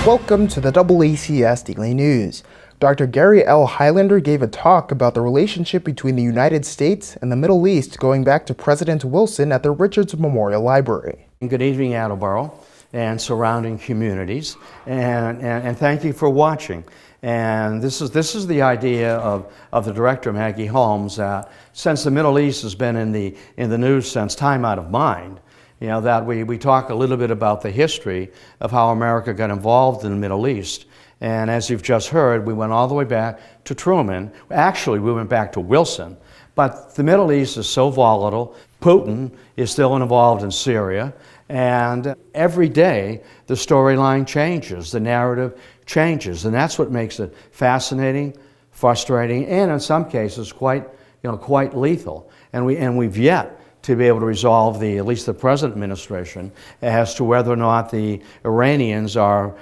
Welcome to the DoubleACS Daily News. Dr. Gary L. Hylander gave a talk about the relationship between the United States and the Middle East going back to President Wilson at the Richards Memorial Library. Good evening, Attleboro and surrounding communities, and thank you for watching. And this is the idea of the director, Maggie Holmes, that since the Middle East has been in the news since time out of mind, you know, that we talk a little bit about the history of how America got involved in the Middle East. And as you've just heard, we went all the way back to Truman. Actually, we went back to Wilson. But the Middle East is so volatile. Putin is still involved in Syria. And every day, the storyline changes, the narrative changes. And that's what makes it fascinating, frustrating, and in some cases, quite lethal. And we've yet to be able to resolve at least the present administration as to whether or not the Iranians are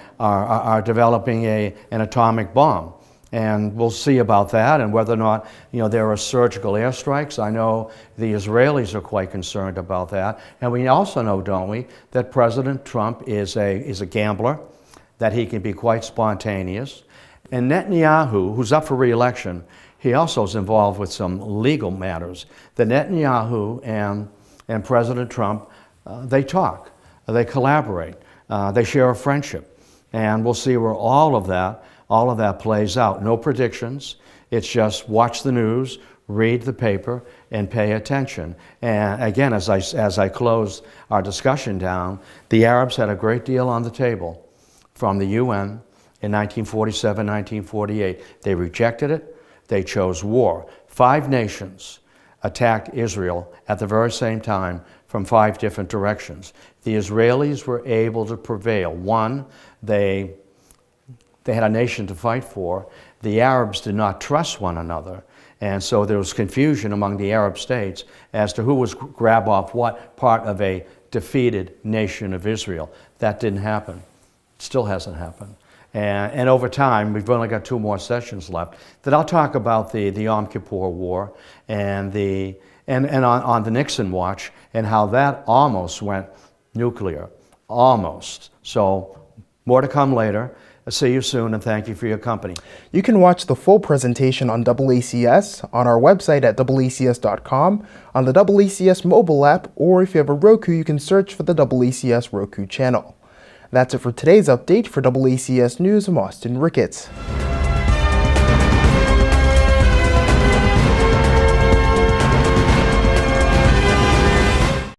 developing an atomic bomb. And we'll see about that, and whether or not there are surgical airstrikes. I know the Israelis are quite concerned about that. And we also know, don't we, that President Trump is a gambler, that he can be quite spontaneous. And Netanyahu, who's up for re-election, he also is involved with some legal matters. The Netanyahu and President Trump, they talk, they collaborate, they share a friendship. And we'll see where all of that plays out. No predictions. It's just watch the news, read the paper, and pay attention. And again, as I close our discussion down, the Arabs had a great deal on the table from the UN in 1947, 1948. They rejected it. They chose war. 5 nations attacked Israel at the very same time from 5 different directions. The Israelis were able to prevail. One, they had a nation to fight for. The Arabs did not trust one another. And so there was confusion among the Arab states as to who was grab off what part of a defeated nation of Israel. That didn't happen. Still hasn't happened. And over time, we've only got 2 more sessions left, that I'll talk about the Yom Kippur War and on the Nixon watch and how that almost went nuclear. Almost. So more to come later. I'll see you soon, and thank you for your company. You can watch the full presentation on DoubleACS on our website at DoubleACS.com, on the DoubleACS mobile app, or if you have a Roku, you can search for the DoubleACS Roku channel. That's it for today's update. For DoubleACS News, I'm Austin Ricketts.